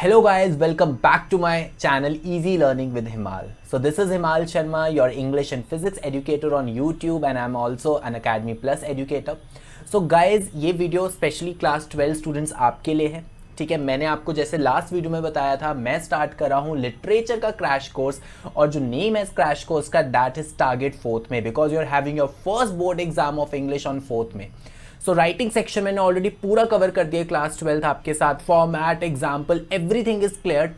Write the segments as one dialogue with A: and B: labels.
A: Hello guys, welcome back to my channel Easy Learning with Himal. So this is Himal Sharma, your English and Physics educator on YouTube, and I'm also an Academy Plus educator. So guys, ये video specially class 12 students आपके लिए है. ठीक है, मैंने आपको जैसे last video में बताया था, मैं स्टार्ट कर रहा हूँ लिटरेचर का क्रैश कोर्स, और जो नेम है इस क्रैश कोर्स का दैट इज टारगेट 4th में, because you are having your first board exam of English on 4th में. सो राइटिंग सेक्शन मैंने ऑलरेडी पूरा कवर कर दिया क्लास 12 आपके साथ. Format, example, everything is clear.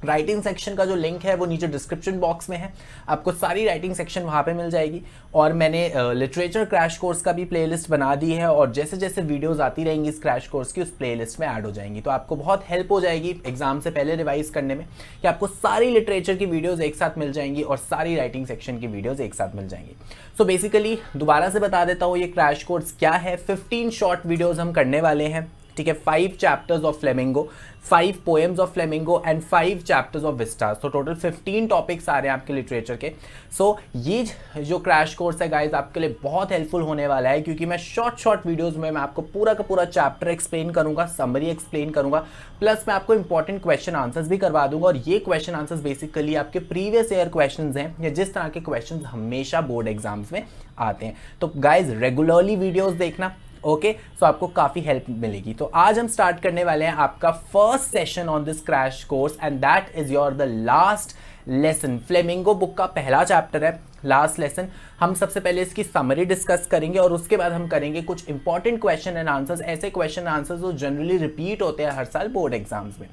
A: Writing section का जो लिंक है वो नीचे डिस्क्रिप्शन बॉक्स में है, आपको सारी राइटिंग सेक्शन वहाँ पे मिल जाएगी. और मैंने लिटरेचर क्रैश कोर्स का भी प्लेलिस्ट बना दी है, और जैसे जैसे वीडियोस आती रहेंगी इस क्रैश कोर्स की उस प्लेलिस्ट में ऐड हो जाएंगी. तो आपको बहुत हेल्प हो जाएगी एग्जाम से पहले रिवाइज करने में, कि आपको सारी लिटरेचर की वीडियोज़ एक साथ मिल जाएंगी और सारी राइटिंग सेक्शन की वीडियोज़ एक साथ मिल जाएंगी. सो बेसिकली दोबारा से बता देता हूँ ये क्रैश कोर्स क्या है. 15 शॉर्ट वीडियोज़ हम करने वाले हैं. ठीक है, 5 chapters of flamingo, 5 poems of flamingo and 5 chapters of Vistas. तो टोटल 15 टॉपिक्स आ रहे हैं आपके लिटरेचर के. सो ये जो क्रैश कोर्स है गाइज आपके लिए बहुत हेल्पफुल होने वाला है, क्योंकि मैं शॉर्ट वीडियोस में मैं आपको पूरा का पूरा चैप्टर एक्सप्लेन करूंगा, समरी एक्सप्लेन करूंगा, प्लस मैं आपको इंपॉर्टेंट क्वेश्चन आंसर्स भी करवा दूंगा. और ये क्वेश्चन आंसर्स बेसिकली आपके प्रीवियस ईयर क्वेश्चन हैं, या जिस तरह के क्वेश्चन हमेशा बोर्ड एग्जाम्स में आते हैं. तो गाइज रेगुलरली वीडियोज देखना. ओके, सो आपको काफ़ी हेल्प मिलेगी. तो आज हम स्टार्ट करने वाले हैं आपका first session on this crash course, and that is your the last lesson. Flamingo book का पहला चैप्टर है, लास्ट लेसन. हम सबसे पहले इसकी समरी डिस्कस करेंगे, और उसके बाद हम करेंगे कुछ इंपॉर्टेंट क्वेश्चन एंड आंसर्स, ऐसे क्वेश्चन आंसर्स जो जनरली रिपीट होते हैं हर साल बोर्ड एग्जाम्स में.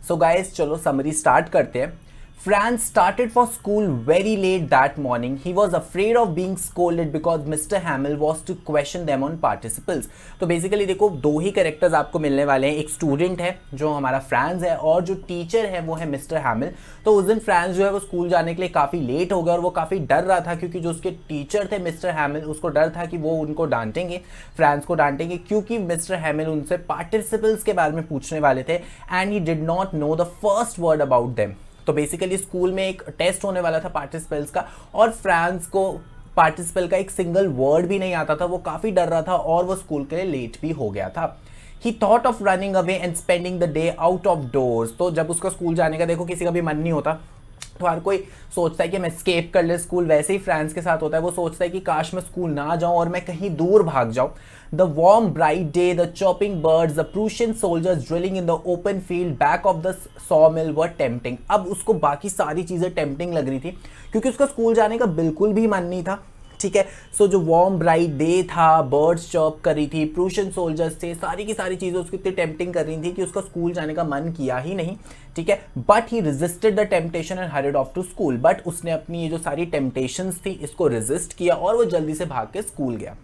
A: सो गाइस, चलो समरी स्टार्ट करते हैं. Franz started for school very late that morning. He was afraid of being scolded because Mr. Hamill was to question them on participles. तो basically देखो, दो ही कैरेक्टर्स आपको मिलने वाले हैं. एक स्टूडेंट है जो हमारा फ्रांस है, और जो टीचर है वो है मिस्टर हैमिल. तो उस दिन फ्रांस जो है वो स्कूल जाने के लिए काफ़ी लेट हो गया, और वो काफ़ी डर रहा था, क्योंकि जो उसके टीचर थे मिस्टर हैमिल, उसको डर था कि वो उनको डांटेंगे, फ्रांस को डांटेंगे, क्योंकि मिस्टर हैमिल उनसे पार्टिसिपल्स के बारे में पूछने वाले थे, and he did not know the first word about them. तो बेसिकली स्कूल में एक टेस्ट होने वाला था पार्टिसिपल्स का, और फ्रांस को पार्टिसिपल का एक सिंगल वर्ड भी नहीं आता था. वो काफ़ी डर रहा था, और वो स्कूल के लिए लेट भी हो गया था. He thought of running away and spending the day out of doors. तो जब उसका स्कूल जाने का, देखो किसी का भी मन नहीं होता, तो हर कोई सोचता है कि मैं स्केप कर ले स्कूल. वैसे ही फ्रांस के साथ होता है, वो सोचता है कि काश मैं स्कूल ना जाऊं और मैं कहीं दूर भाग जाऊं. The warm bright day, the chirping birds, the Prussian soldiers drilling in the open field back of the sawmill were tempting. अब उसको बाकी सारी चीज़ें टेम्पटिंग लग रही थी, क्योंकि उसका स्कूल जाने का बिल्कुल भी मन नहीं था. ठीक है, सो जो वार्म ब्राइट डे था, बर्ड्स चर्प कर रही थी, प्रूशियन सोल्जर्स थे, सारी की सारी चीज़ें उसको इतनी टेम्पटिंग कर रही थी कि उसका स्कूल जाने का मन किया ही नहीं. ठीक है, but he resisted the temptation and hurried off to school. But उसने अपनी ये जो सारी टेम्पटेशंस थी इसको रेजिस्ट किया, और वो जल्दी से भाग के स्कूल गया.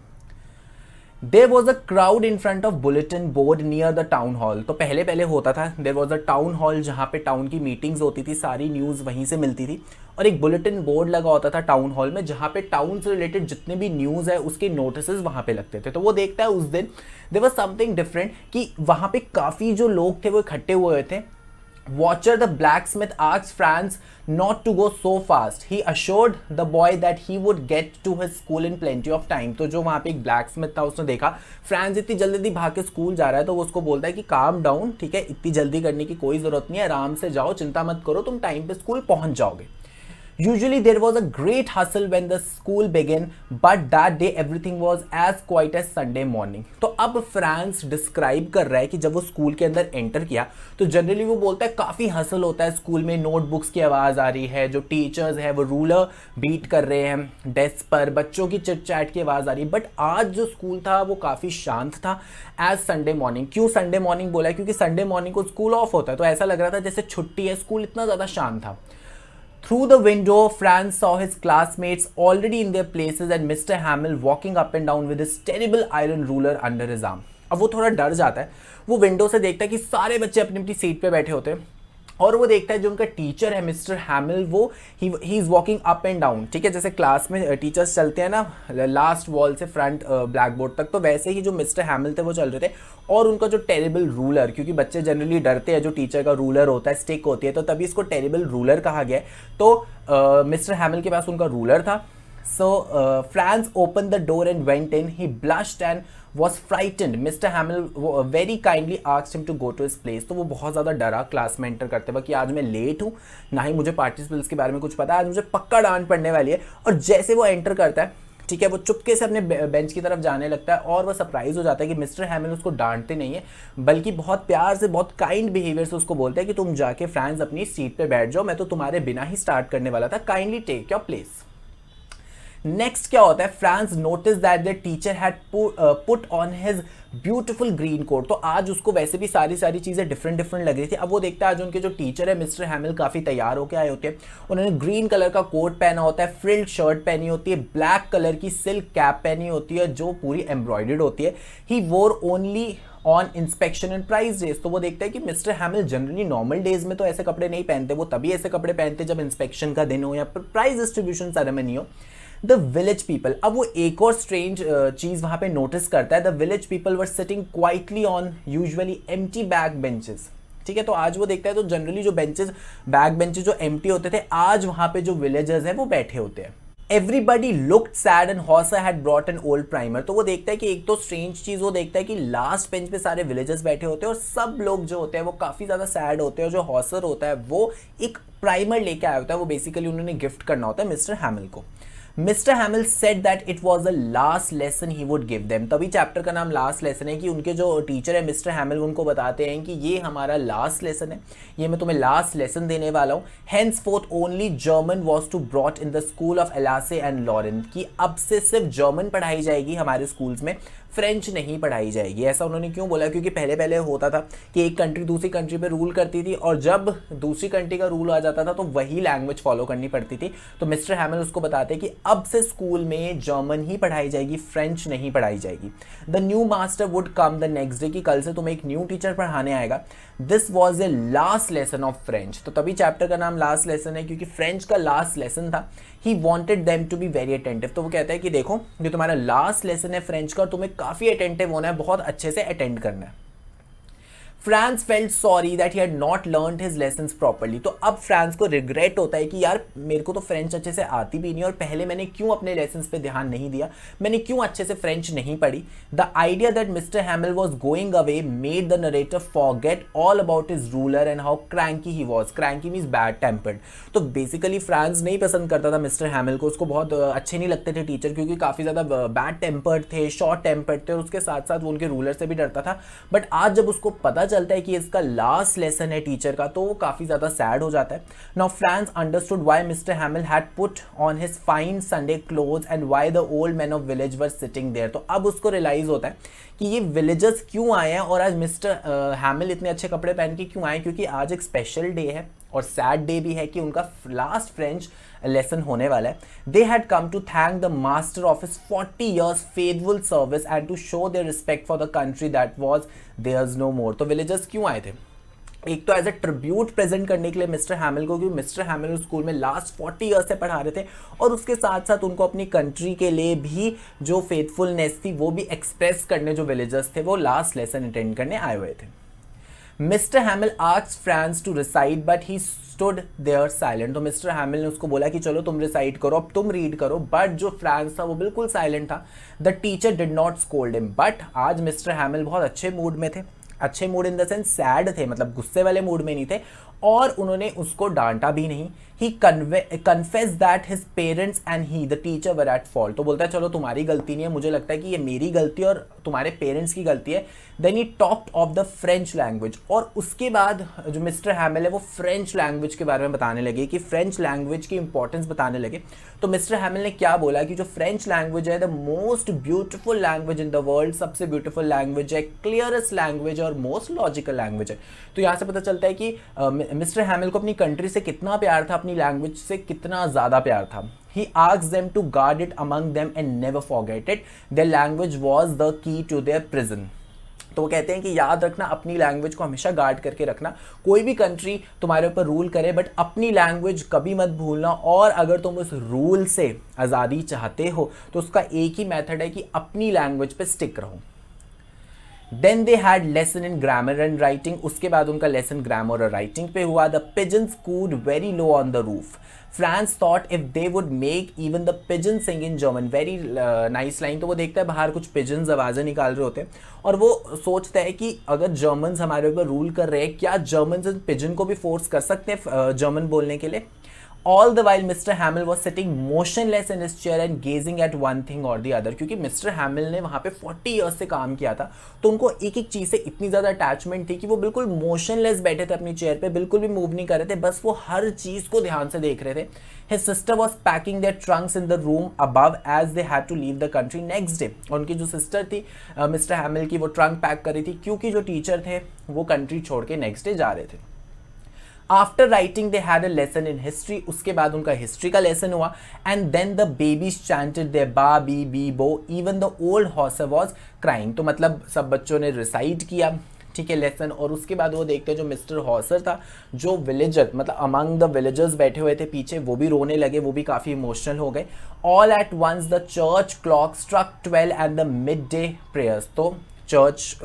A: There was a crowd in front of bulletin board near the town hall. तो पहले होता था, there was a town hall, जहाँ पे टाउन की मीटिंग्स होती थी, सारी न्यूज़ वहीं से मिलती थी, और एक बुलेटिन बोर्ड लगा होता था टाउन हॉल में, जहाँ पे टाउन से रिलेटेड जितने भी न्यूज़ है उसके नोटिसेस वहाँ पे लगते थे. तो वो देखता है उस दिन there was something different, कि वहाँ पे काफ़ी जो लोग थे वो इकट्ठे हुए थे. Watcher the blacksmith asked Franz not to go so fast. He assured the boy that he would get to his school in plenty of time. तो जो वहाँ पे एक ब्लैकस्मिथ था, उसने देखा फ्रांस इतनी जल्दी भाग के स्कूल जा रहा है, तो वो उसको बोलता है कि काम डाउन, ठीक है, इतनी जल्दी करने की कोई ज़रूरत नहीं है, आराम से जाओ, चिंता मत करो, तुम टाइम पे स्कूल पहुँच जाओगे. Usually there was a great hustle when the school began, but that day everything was as quiet as Sunday morning. तो अब फ्रांस डिस्क्राइब कर रहा है कि जब वो स्कूल के अंदर एंटर किया, तो जनरली वो बोलता है काफ़ी हसल होता है स्कूल में, नोटबुक्स की आवाज़ आ रही है, जो टीचर्स है वो रूलर बीट कर रहे हैं डेस्क पर, बच्चों की चिट चैट की आवाज़ आ रही है. बट आज जो स्कूल था वो काफ़ी शांत था, एज संडे मॉर्निंग. क्यों संडे मॉर्निंग बोला है? क्योंकि संडे मॉर्निंग को स्कूल ऑफ होता है, तो ऐसा लग रहा था जैसे छुट्टी है, स्कूल इतना ज़्यादा शांत था. Through the window, Franz saw his classmates already in their places and Mr. Hamill walking up and down with his terrible iron ruler under his arm. अब वो थोड़ा डर जाता है, वो विंडो से देखता है कि सारे बच्चे अपनी अपनी सीट पे बैठे होते हैं, और वो देखता है जो उनका टीचर है मिस्टर हैमिल, वो he is walking up and down. ठीक है, जैसे क्लास में टीचर्स चलते हैं ना लास्ट वॉल से फ्रंट ब्लैक बोर्ड तक, तो वैसे ही जो मिस्टर हैमिल थे वो चल रहे थे, और उनका जो टेरिबल रूलर, क्योंकि बच्चे जनरली डरते हैं, जो टीचर का रूलर होता है, स्टिक होती है, तो तभी इसको टेरिबल रूलर कहा गया है. तो मिस्टर हैमिल के पास उनका रूलर था. So Franz open the door and went in. He blushed and was frightened, mister Hamel very kindly asked him to go to his place. तो वो बहुत ज़्यादा डरा क्लास में एंटर करते वक्त कि आज मैं लेट हूँ, ना ही मुझे पार्टिसिपल्स के बारे में कुछ पता है, आज मुझे पक्का डांट पड़ने वाली है। और जैसे वो एंटर करता है, ठीक है, वो चुपके से अपने बेंच की तरफ जाने लगता है और वो सरप्राइज हो जाता है कि मिस्टर हैमिल उसको डांटते नहीं है, बल्कि बहुत प्यार से, बहुत काइंड बिहेवियर से उसको बोलते हैं कि तुम जाके फ्रांस अपनी सीट पे बैठ जाओ, मैं तो तुम्हारे बिना ही स्टार्ट करने वाला था, kindly take your place. Next क्या होता है, Franz notice that the teacher had put on his beautiful green coat. तो आज उसको वैसे भी सारी चीजें डिफरेंट लग रही थी। अब वो देखता है आज उनके जो टीचर है मिस्टर हैमिल काफी तैयार होके आए होते हैं, उन्होंने ग्रीन कलर का कोट पहना होता है, फ्रिल्ड शर्ट पहनी होती है, ब्लैक कलर की सिल्क कैप पहनी होती है जो पूरी एम्ब्रॉयडर्ड होती है। He wore only on inspection and prize days. तो वो देखता है कि mister Hamel generally normal days में तो ऐसे कपड़े नहीं पहनते, वो तभी ऐसे कपड़े पहनते जब इंस्पेक्शन का दिन हो या प्राइज डिस्ट्रीब्यूशन सेरेमनी हो। द विलेज पीपल, अब वो एक और स्ट्रेंज चीज वहां पे नोटिस करता है। The village people were sitting quietly on usually empty back benches. ठीक है, तो आज वो देखता है तो जनरली जो बेंचेस, बैक बेंचेस जो एम्प्टी होते थे, आज वहां पे जो विलेजर्स हैं वो बैठे होते हैं। Everybody looked sad and Hauser had brought an old primer. तो वो देखता है कि एक तो स्ट्रेंज चीज वो देखता है कि लास्ट बेंच पे सारे विलेजर्स बैठे होते हैं और सब लोग जो होते हैं वो काफी ज्यादा सैड होते हैं, और जो हॉसर होता है वो एक प्राइमर लेके आया होता है, वो बेसिकली उन्होंने गिफ्ट करना होता है मिस्टर हैमिल को। Mister हैमिल said that it was the last lesson he would give them. तभी चैप्टर का नाम लास्ट लेसन है कि उनके जो टीचर है मिस्टर हैमिल उनको बताते हैं कि ये हमारा लास्ट लेसन है, ये मैं तुम्हें लास्ट लेसन देने वाला हूँ। Henceforth only German was to brought in the school of Alsace and Lorraine, कि अब से सिर्फ जर्मन पढ़ाई जाएगी हमारे स्कूल्स में, फ्रेंच नहीं पढ़ाई जाएगी। ऐसा उन्होंने क्यों बोला, क्योंकि पहले होता था कि एक कंट्री दूसरी कंट्री पे रूल करती थी और जब दूसरी कंट्री का रूल आ जाता था तो वही लैंग्वेज फॉलो करनी पड़ती थी। तो मिस्टर हैमिल उसको बताते हैं कि अब से स्कूल में जर्मन ही पढ़ाई जाएगी, फ्रेंच नहीं पढ़ाई जाएगी। The new master would come the next day, कि कल से तुम्हें एक न्यू टीचर पढ़ाने आएगा। This was a last lesson of French. तो तभी चैप्टर का नाम लास्ट लेसन है क्योंकि फ्रेंच का लास्ट लेसन था। He wanted them to be very attentive. तो वो कहता है कि देखो ये तुम्हारा लास्ट लेसन है फ्रेंच का, तुम्हें काफी अटेंटिव होना है, बहुत अच्छे से अटेंड करना है। France felt sorry that he had not learned his lessons properly. तो अब फ्रांस को रिग्रेट होता है कि यार मेरे को तो फ्रेंच अच्छे से आती भी नहीं और पहले मैंने क्यों अपने लेसन्स पे ध्यान नहीं दिया, मैंने क्यों अच्छे से फ्रेंच नहीं पढ़ी। The idea that mister Hamel was going away made the narrator forget all about his ruler and how cranky he was. Cranky means bad tempered. तो बेसिकली फ्रांस नहीं पसंद करता था मिस्टर हैमिल को, उसको बहुत अच्छे नहीं लगते थे टीचर, क्योंकि काफ़ी ज़्यादा बैड टेम्पर्ड थे, शॉर्ट टेम्पर्ड थे, और उसके साथ साथ वो उनके रूलर से भी डरता था। बट आज जब उसको पता चलता है कि इसका लास्ट लेसन है टीचर का, तो वो काफी ज्यादा सैड हो जाता है। Now Franz understood why mister Hamel had put on his fine Sunday clothes and why the old man of village were sitting there. तो अब उसको रियलाइज होता है कि ये विलेजर्स क्यों आए हैं और आज मिस्टर हैमिल इतने अच्छे कपड़े पहन के क्यों आए, क्योंकि आज एक स्पेशल डे है और सैड डे भी है कि उनका लास्ट फ्रेंच लेसन होने वाला है। They had come to thank the master of his 40 years faithful service and to show their respect for the country that was theirs no more. तो विलेजर्स क्यों आए थे, एक तो एज ए ट्रिब्यूट प्रेजेंट करने के लिए मिस्टर हैमिल को, क्योंकि मिस्टर हैमिल स्कूल में लास्ट 40 years से पढ़ा रहे थे, और उसके साथ साथ उनको अपनी कंट्री के लिए भी जो फेथफुलनेस थी वो भी एक्सप्रेस करने जो विलेजर्स थे वो लास्ट लेसन अटेंड करने आए हुए थे। Mister Hamel asked Franz to recite but he stood there silent. तो मिस्टर हैमिल ने उसको बोला कि चलो तुम रिसाइट करो, अब तुम रीड करो, बट जो फ्रांस था वो बिल्कुल साइलेंट था। The teacher did not scold him, but आज मिस्टर हैमिल बहुत अच्छे मूड में थे, अच्छे mood in the sense sad थे, मतलब गुस्से वाले मूड में नहीं थे, और उन्होंने उसको डांटा भी नहीं। He confess that his parents and he the teacher were at fault. तो बोलता है चलो तुम्हारी गलती नहीं है, मुझे लगता है कि ये मेरी गलती और तुम्हारे पेरेंट्स की गलती है। Then he talked of the French language, और उसके बाद जो मिस्टर हैमिल है वो फ्रेंच लैंग्वेज के बारे में बताने लगे, कि फ्रेंच लैंग्वेज की इंपॉर्टेंस बताने लगे। तो मिस्टर हैमिल ने क्या बोला कि जो फ्रेंच लैंग्वेज है the most beautiful language in the world, सबसे ब्यूटीफुल लैंग्वेज है, क्लियरेस्ट लैंग्वेज और मोस्ट लॉजिकल लैंग्वेज है। तो यहाँ से पता चलता है कि मिस्टर हैमिल को अपनी कंट्री से कितना प्यार था, अपनी लैंग्वेज से कितना ज़्यादा प्यार था। He asked them to guard it among them and never forget it. Their language was the key to their prison. तो वो कहते हैं कि याद रखना, अपनी लैंग्वेज को हमेशा गार्ड करके रखना, कोई भी कंट्री तुम्हारे ऊपर रूल करे बट अपनी लैंग्वेज कभी मत भूलना, और अगर तुम उस रूल से आज़ादी चाहते हो तो उसका एक ही मेथड है कि अपनी लैंग्वेज पे स्टिक रहो। Then they had lesson in grammar and writing, उसके बाद उनका लेसन ग्रामर और राइटिंग पे हुआ. The pigeons cooed very low on the roof. Franz thought if they would make even the pigeon sing in German. Very nice line. तो वो देखता है बाहर कुछ पिजन्स आवाज़ें निकाल रहे होते हैं और वो सोचता है कि अगर जर्मन्स हमारे ऊपर रूल कर रहे हैं, क्या जर्मन्स इन पिजन को भी फोर्स कर सकते हैं जर्मन बोलने के लिए. All the while Mr. Hamill was sitting motionless in his chair and gazing at one thing or the other. क्योंकि मिस्टर हैमिल ने वहाँ पे 40 ईयर्स से काम किया था, तो उनको एक एक चीज़ से इतनी ज़्यादा अटैचमेंट थी कि वो बिल्कुल मोशनलेस बैठे थे अपनी चेयर पे, बिल्कुल भी मूव नहीं कर रहे थे, बस वो हर चीज़ को ध्यान से देख रहे थे. His sister was packing their trunks in the room above as they had to leave the country next day. उनकी जो सिस्टर थी मिस्टर हैमिल की, वो ट्रंक पैक कर रही थी क्योंकि जो टीचर थे वो कंट्री छोड़ के नेक्स्ट डे जा रहे थे. After writing they had a lesson in history, उसके बाद उनका हिस्ट्री का लेसन हुआ. And then the babies chanted their ba be bi bo, even the old horse was crying. तो मतलब सब बच्चों ने रिसाइट किया, ठीक है, लेसन. और उसके बाद वो देखते हैं जो मिस्टर हॉसर था, जो विलेजर मतलब अमंग द विलेजर्स बैठे हुए थे पीछे, वो भी रोने लगे, वो भी काफ़ी इमोशनल हो गए. All at once the church clock struck 12 and the midday prayers. तो चर्च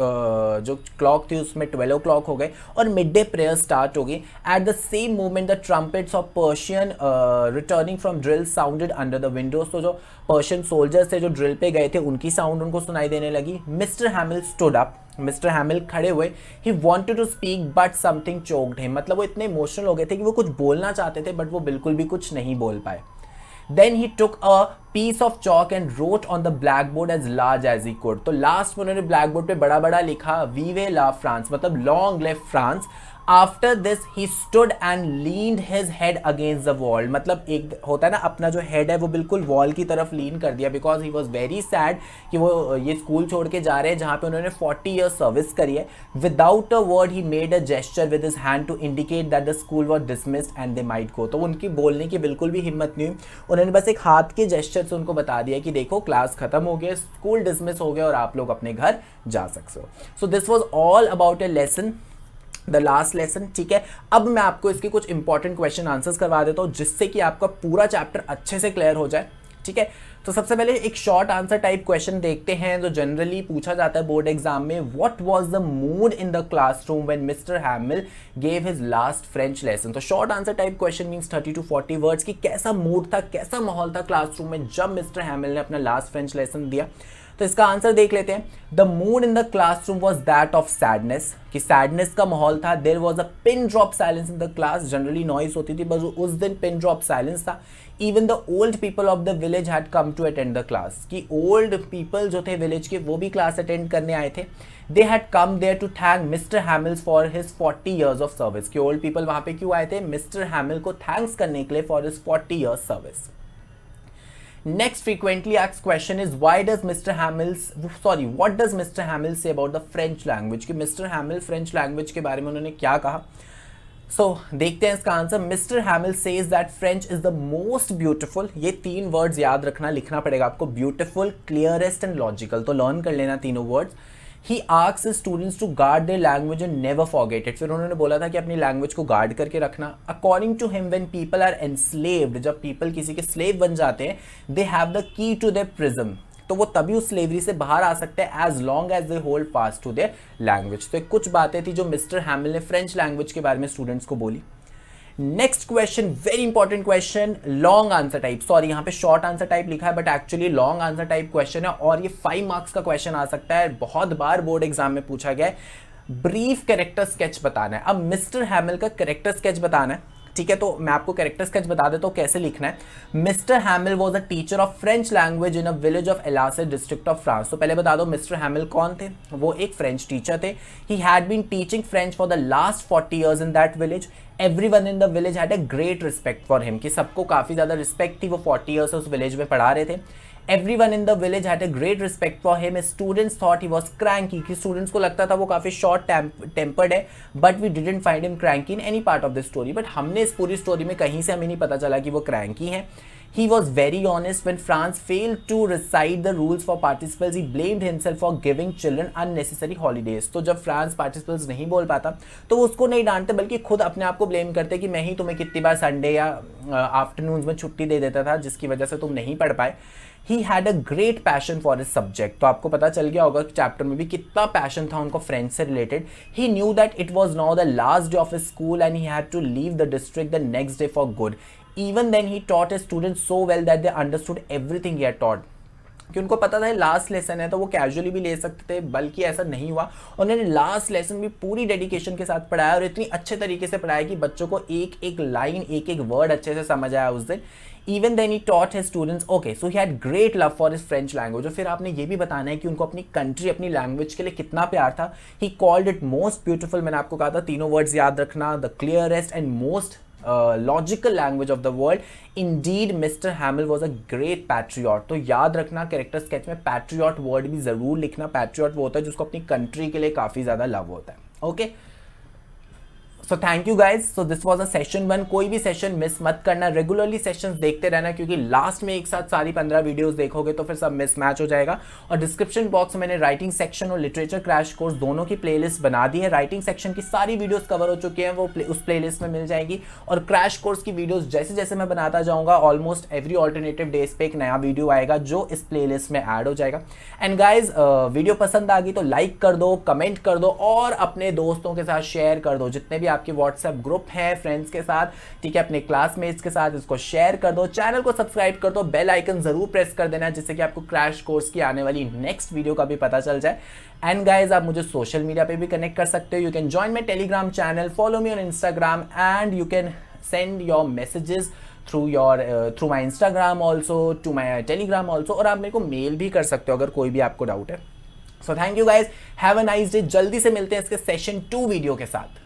A: जो क्लॉक थी उसमें 12 o'clock हो गए और मिड डे प्रेयर स्टार्ट हो गई. At the same moment the trumpets of Persian returning from drill sounded under the Windows. तो जो पर्शियन सोल्जर्स थे जो ड्रिल पे गए थे, उनकी साउंड उनको सुनाई देने लगी. Mister Hamel stood up, mister Hamel खड़े हुए. He wanted to speak but something choked him. मतलब वो इतने इमोशनल हो गए थे कि वो कुछ बोलना चाहते थे बट वो बिल्कुल भी कुछ नहीं बोल पाए. Then he took a piece of chalk and wrote on the blackboard as large as he could. तो लास्ट में उन्होंने ब्लैकबोर्ड पे बड़ा बड़ा लिखा Vive la France, मतलब long live France. After this he stood and leaned his head against the wall. मतलब एक होता है ना, अपना जो हेड है वो बिल्कुल वॉल की तरफ लीन कर दिया, because he was very sad कि वो ये स्कूल छोड़ के जा रहे हैं जहाँ पे उन्होंने 40 ईयर्स सर्विस करी है. Without a word he made a gesture with his hand to indicate that the school was dismissed and they might go. तो उनकी बोलने की बिल्कुल भी हिम्मत नहीं हुई, उन्होंने बस एक हाथ के जेस्चर से उनको बता दिया कि देखो क्लास खत्म हो गया, स्कूल डिसमिस हो गया और आप लोग अपने घर जा सकते हो. So this was all about A lesson, the last lesson. ठीक है, अब मैं आपको इसके कुछ इंपॉर्टेंट क्वेश्चन आंसर्स करवा देता हूँ जिससे कि आपका पूरा चैप्टर अच्छे से क्लियर हो जाए. ठीक है, तो सबसे पहले एक शॉर्ट आंसर टाइप क्वेश्चन देखते हैं जो जनरली पूछा जाता है बोर्ड एग्जाम में. What was the mood in the classroom when mister Hamel gave his last French lesson. तो short answer type question means 30 to 40 words कि कैसा मूड था, कैसा माहौल था क्लासरूम में जब मिस्टर हैमिल ने अपना लास्ट फ्रेंच लेसन दिया. तो इसका आंसर देख लेते हैं. The mood in the classroom was that of sadness, कि सैडनेस का माहौल था. There was a pin drop silence in the class. Generally noise होती थी, बस उस दिन पिन ड्रॉप साइलेंस था. Even the old people of the village had come to attend the class, कि ओल्ड पीपल जो थे विलेज के वो भी क्लास अटेंड करने आए थे. They had come there to thank mister Hamel's for his 40 years of service. कि ओल्ड पीपल वहाँ पे क्यों आए थे? मिस्टर हैमिल को थैंक्स करने के लिए for his 40 years service. Next frequently asked question is what does Mr. Hamill say about the French language? कि Mr. Hamill French language के बारे में उन्होंने क्या कहा. So देखते हैं इसका answer. Mr. Hamill says that French is the most beautiful. ये 3 वर्ड्स याद रखना, लिखना पड़ेगा आपको. Beautiful, clearest and logical. तो लर्न कर लेना तीनों words. He asks his students to guard their language and never forget it. फिर उन्होंने बोला था कि अपनी लैंग्वेज को गार्ड करके रखना. According to him, when people are enslaved, जब people किसी के slave बन जाते हैं, they have the key to their prison. तो वो तभी उस स्लेवरी से बाहर आ सकते हैं as long as they hold fast to their language. तो कुछ बातें थी जो मिस्टर हैमिल ने फ्रेंच लैंग्वेज के बारे में स्टूडेंट्स को बोली. Next question, very important question, long answer type. Sorry यहाँ पे शॉर्ट आंसर टाइप लिखा है but actually long answer type question है और ये 5 मार्क्स का क्वेश्चन आ सकता है. बहुत बार बोर्ड एग्जाम में पूछा गया है. ब्रीफ कैरेक्टर स्केच बताना है. अब मिस्टर हैमिल का कैरेक्टर स्केच बताना है. ठीक है, तो मैं आपको कैरेक्टर स्केच बता देता हूँ कैसे लिखना है. Mister Hamel was a teacher of French language in a village of Alsace district of France. तो पहले बता दो मिस्टर हैमिल कौन थे. वो एक फ्रेंच टीचर थे. He had been teaching French for the last 40 years in that village. Everyone in the village had a great respect for him, कि सबको काफ़ी ज़्यादा रिस्पेक्ट थी. वो 40 ईयर्स उस विलेज में पढ़ा रहे थे. Everyone in the village had a great respect for him. Students thought he was cranky, कि students को लगता था वो काफ़ी short tempered है. But we didn't find him cranky in any part of the story. But हमने इस पूरी स्टोरी में कहीं से हमें नहीं पता चला कि वो cranky है. He was very honest when France failed to recite the rules for participles. He blamed himself for giving children unnecessary holidays. तो जब फ्रांस पार्टिसिपल्स नहीं बोल पाता तो वो उसको नहीं डांटते बल्कि खुद अपने आप को ब्लेम करते कि मैं ही तुम्हें कितनी बार संडे या आफ्टरनून में छुट्टी दे देता था जिसकी वजह से तुम नहीं पढ़ पाए. He had a great passion for his subject. तो आपको पता चल गया होगा कि चैप्टर में भी कितना पैशन था उनको फ्रेंच से related. He knew that it was now the last day of his school and he had to leave the district the next day for good. Even then he taught his students so well that they understood everything he had taught. कि उनको पता था last lesson है तो वो casually भी ले सकते थे, बल्कि ऐसा नहीं हुआ. उन्होंने लास्ट लेसन भी पूरी डेडिकेशन के साथ पढ़ाया और इतनी अच्छे तरीके से पढ़ाया कि बच्चों को एक एक लाइन एक एक वर्ड अच्छे से समझ आया उस दिन. Even then he taught his students. Okay, so he had great love for his French language. और फिर आपने ये भी बताना है कि उनको अपनी कंट्री अपनी लैंग्वेज के लिए कितना प्यार था. He called it most beautiful. मैंने आपको कहा था तीनों वर्ड्स याद रखना. The clearest and most logical language of the world. Indeed, Mr. Hamill was a great patriot. तो याद रखना कैरेक्टर स्केच में patriot वर्ड भी ज़रूर लिखना. patriot वो होता है जिसको अपनी कंट्री के लिए काफ़ी ज़्यादा लव होता है. Okay, so thank you guys. So this was a session 1. कोई भी सेशन मिस मत करना, रेगुलरली सेशंस देखते रहना क्योंकि लास्ट में एक साथ सारी 15 वीडियोस देखोगे तो फिर सब मिस मैच हो जाएगा. और डिस्क्रिप्शन बॉक्स में मैंने राइटिंग सेक्शन और लिटरेचर क्रैश कोर्स दोनों की प्लेलिस्ट बना दी है. राइटिंग सेक्शन की सारी वीडियोस कवर हो चुकी हैं, वो उस प्लेलिस्ट में मिल जाएगी. और क्रैश कोर्स की वीडियोस जैसे जैसे मैं बनाता जाऊँगा ऑलमोस्ट एवरी ऑल्टरनेटिव डेज पे एक नया वीडियो आएगा जो इस प्लेलिस्ट में ऐड हो जाएगा. एंड गाइज वीडियो पसंद आ गई तो लाइक कर दो, कमेंट कर दो और अपने दोस्तों के साथ शेयर कर दो. जितने भी आपके व्हाट्सएप ग्रुप है फ्रेंड्स के साथ, ठीक है, अपने क्लासमेट्स के साथ इसको शेयर कर दो. चैनल को सब्सक्राइब कर दो, बेल आइकन जरूर प्रेस कर देना जिससे कि आपको क्रैश कोर्स की आने वाली नेक्स्ट वीडियो का भी पता चल जाए. एंड गाइज आप मुझे सोशल मीडिया पे भी कनेक्ट कर सकते हो. You can join my Telegram channel, follow me on Instagram and you can send your messages through my Instagram also, to my Telegram also. और आप मेरे को मेल भी कर सकते हो अगर कोई भी आपको डाउट है. So thank you guys, have a nice day. जल्दी से मिलते हैं इसके सेशन 2 वीडियो के साथ.